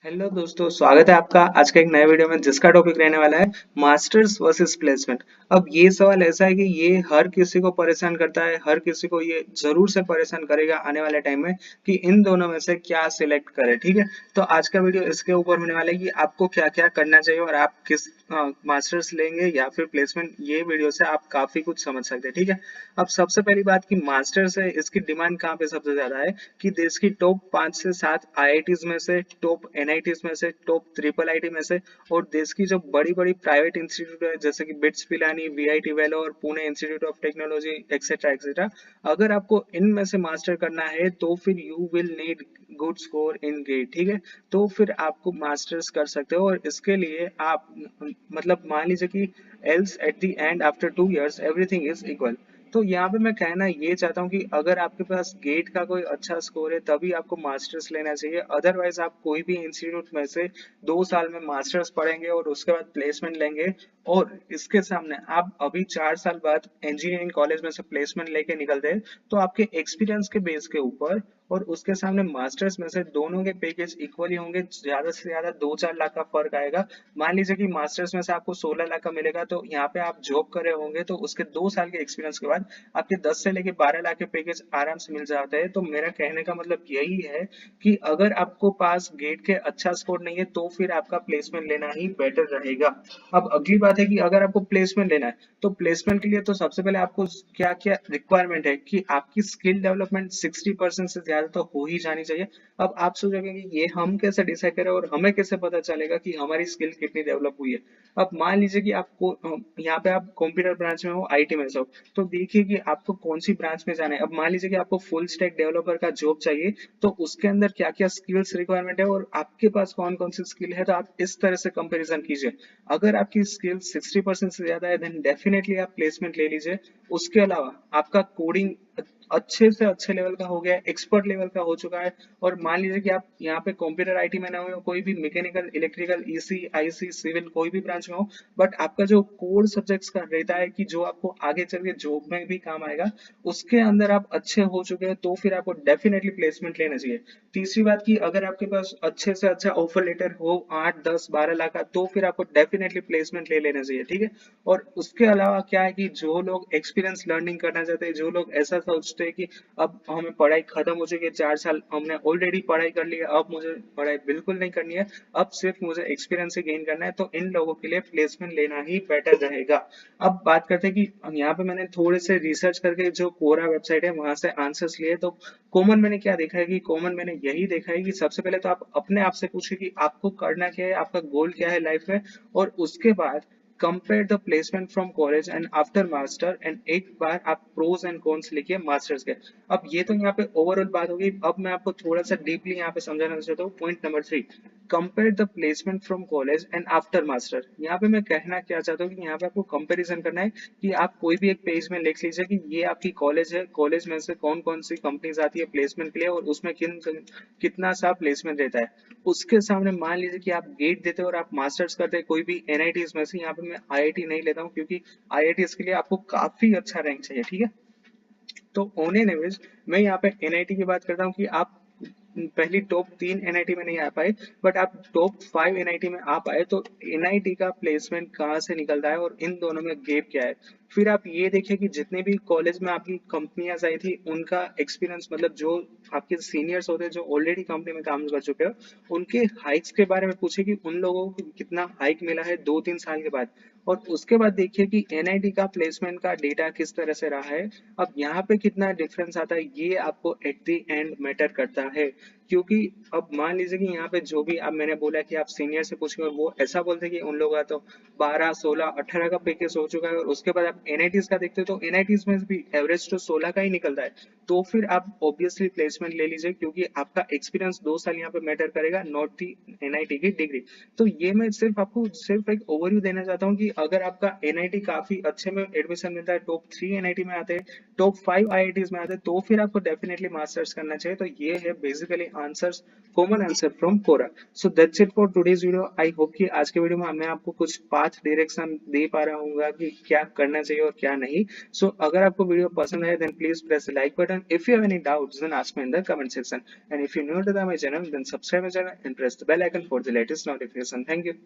Hello दोस्तों, स्वागत है आपका आज के एक नए वीडियो में जिसका टॉपिक रहने वाला है मास्टर्स वर्सेस प्लेसमेंट। अब ये सवाल ऐसा है कि ये हर किसी को परेशान करता है, हर किसी को ये जरूर से परेशान करेगा आने वाले टाइम में कि इन दोनों में से क्या सिलेक्ट करें। ठीक है, तो आज का वीडियो इसके ऊपर होने वाला है कि आपको क्या क्या करना चाहिए और आप किस मास्टर्स लेंगे या फिर प्लेसमेंट। ये वीडियो से आप काफी कुछ समझ सकते हैं। ठीक है, अब सबसे पहली बात की मास्टर्स है, इसकी डिमांड कहाँ पे सबसे ज्यादा है कि देश की टॉप 5 से 7 आईआईटीज में से, टॉप एनआईटीज में से, टॉप ट्रिपल आईटी में से और देश की जो बड़ी बड़ी प्राइवेट इंस्टीट्यूट है जैसे कि BITS Pilani, VIT Vellore, Pune institute of technology etcetera etcetera, अगर आपको इनमें से मास्टर करना है तो फिर you will need good score in GATE. ठीक है, तो फिर आपको मास्टर्स कर सकते हो और इसके लिए आप मतलब मान लीजिए कि else at the end after 2 years everything is equal. तो यहाँ पे मैं कहना ये चाहता हूँ कि अगर आपके पास गेट का कोई अच्छा स्कोर है तभी आपको मास्टर्स लेना चाहिए, अदरवाइज आप कोई भी इंस्टीट्यूट में से 2 साल में मास्टर्स पढ़ेंगे और उसके बाद प्लेसमेंट लेंगे और इसके सामने आप अभी 4 साल बाद इंजीनियरिंग कॉलेज में से प्लेसमेंट लेके निकलते हैं तो आपके एक्सपीरियंस के बेस के ऊपर और उसके सामने मास्टर्स में से दोनों के पैकेज इक्वली होंगे, ज्यादा से ज्यादा 2-4 लाख का फर्क आएगा। मान लीजिए कि मास्टर्स में से आपको 16 लाख का मिलेगा तो यहाँ पे आप जॉब कर रहे होंगे तो उसके 2 साल के एक्सपीरियंस के बाद आपके 10 से लेके 12 लाख के पैकेज आराम से मिल जाते हैं। तो मेरा कहने का मतलब यही है कि अगर आपको पास गेट के अच्छा स्कोर नहीं है तो फिर आपका प्लेसमेंट लेना ही बेटर रहेगा। अब अगली बात है कि अगर आपको प्लेसमेंट लेना है तो प्लेसमेंट के लिए तो सबसे पहले आपको क्या क्या रिक्वायरमेंट है कि आपकी स्किल डेवलपमेंट 60% से ज्यादा तो हो ही जानी चाहिए। अब आप सोचोगे कि ये हम कैसे डिसाइड करें और हमें कैसे पता चलेगा कि हमारी स्किल कितनी डेवलप हुई है। अब मान लीजिए कि आपको यहाँ पे आप कंप्यूटर ब्रांच में हो, आईटी में हो, तो देखिए कि आपको कौन सी ब्रांच में जाना है। अब मान लीजिए कि आपको फुल स्टैक डेवलपर का जॉब चाहिए तो उसके अंदर क्या क्या स्किल्स रिक्वायरमेंट है और आपके पास कौन कौन सी स्किल है, तो आप इस तरह से कंपैरिजन कीजिए। अगर आपकी स्किल 60% से ज्यादा है देन डेफिनेटली आप प्लेसमेंट ले लीजिए। उसके अलावा आपका कोडिंग अच्छे से अच्छे लेवल का हो गया है, एक्सपर्ट लेवल का हो चुका है और मान लीजिए कि आप यहाँ पे कंप्यूटर आईटी में ना हो, कोई भी mechanical, electrical, EC, IC, civil कोई भी ब्रांच में हो, बट आपका जो कोर सब्जेक्ट्स का रहता है कि जो आपको आगे चल के जॉब में भी काम आएगा, उसके अंदर आप अच्छे हो चुके हैं तो फिर आपको डेफिनेटली प्लेसमेंट लेना चाहिए। तीसरी बात की अगर आपके पास अच्छे से अच्छा ऑफर लेटर हो 8, 10, 12 लाख का तो फिर आपको डेफिनेटली प्लेसमेंट ले लेना चाहिए। ठीक है, और उसके अलावा क्या है कि जो लोग एक्सपीरियंस लर्निंग करना चाहते हैं, जो लोग ऐसा सोचते हैं कि अब हमें पढ़ाई खत्म हो चुकी है, 4 साल हमने ऑलरेडी पढ़ाई कर ली है, अब मुझे पढ़ाई बिल्कुल नहीं करनी है, अब सिर्फ मुझे एक्सपीरियंस ही गेन करना है, तो इन लोगों के लिए प्लेसमेंट लेना ही बेटर रहेगा। अब बात करते हैं कि यहाँ पे मैंने थोड़े से रिसर्च करके जो कोरा वेबसाइट है वहां से आंसर्स लिए, तो कॉमन मैंने क्या देखा है कि कॉमन मैंने यही देखा है कि सबसे पहले तो आप अपने आप से पूछिए कि आपको करना क्या है, आपका गोल क्या है लाइफ में, और उसके बाद compare the placement from college and after master and एक बार आप प्रोज एंड कॉन्स लिखिए मास्टर्स के। अब ये तो यहाँ पे ओवरऑल बात होगी, अब मैं आपको थोड़ा सा डीपली यहाँ पे समझाना चाहता हूँ। Point number 3, compare the placement from college and after master. यहाँ पे मैं कहना क्या चाहता हूँ कि यहाँ पे आपको कंपैरिजन करना है कि आप कोई भी एक पेज में लिख लीजिए कि ये आपकी कॉलेज है, कॉलेज में से कौन कौन सी कंपनीज आती है प्लेसमेंट के लिए और उसमें कितना सा प्लेसमेंट रहता है। उसके सामने मान लीजिए कि आप गेट देते हो और आप मास्टर्स करते हैं कोई भी एनआईटीज में से, यहाँ पे मैं आईआईटी नहीं लेता हूँ क्योंकि आईआईटीज के लिए आपको काफी अच्छा रैंक चाहिए। ठीक है, तो ऑन एन एवरेज मैं यहाँ पे एनआईटी की बात करता हूँ कि आप पहली टॉप 3 एनआईटी में नहीं आ पाए बट आप टॉप 5 एनआईटी में आ पाए, तो एनआईटी का प्लेसमेंट कहाँ से निकलता है और इन दोनों में गैप क्या है। फिर आप ये देखिए कि जितने भी कॉलेज में आपकी कंपनियां आई थी उनका एक्सपीरियंस, मतलब जो आपके सीनियर्स होते हैं जो ऑलरेडी कंपनी में काम कर चुके हो, उनके हाइक्स के बारे में पूछिए कि उन लोगों को कितना हाइक मिला है 2-3 साल के बाद। और उसके बाद देखिए कि एनआईटी का प्लेसमेंट का डेटा किस तरह से रहा है। अब यहाँ पे कितना डिफरेंस आता है ये आपको एट द एंड मैटर करता है, क्योंकि अब मान लीजिए कि यहाँ पे जो भी अब मैंने बोला कि आप सीनियर से पूछेंगे वो ऐसा बोलते हैं कि उन लोगों का तो 12, 16, 18 का पैकेज हो चुका है और उसके बाद आप एनआईटीज का देखते हो तो एनआईटीज में भी एवरेज तो 16 का ही निकलता है। तो फिर आप ऑब्वियसली प्लेसमेंट ले लीजिए क्योंकि आपका एक्सपीरियंस 2 साल यहाँ पे मैटर करेगा, नॉट दी एनआईटी की डिग्री। तो ये मैं सिर्फ आपको सिर्फ एक ओवरव्यू देना चाहता हूँ कि अगर आपका एनआईटी काफी अच्छे में एडमिशन मिलता है, टॉप 3 एनआईटी में आते हैं, टॉप 5 आईआईटीज में आते हैं, तो फिर आपको डेफिनेटली मास्टर्स करना चाहिए। तो ये है basically answers, common answer from Quora. So that's it for today's video. I hope कि आज के वीडियो में मैं आपको कुछ पाथ डायरेक्शन दे पा रहा हूँ कि क्या करना चाहिए और क्या नहीं। सो अगर आपको वीडियो पसंद आए then please press the like button. If you have any doubts then ask me in the comment section, and if you new to my channel then subscribe my channel and press the bell icon for the latest notification. Thank you.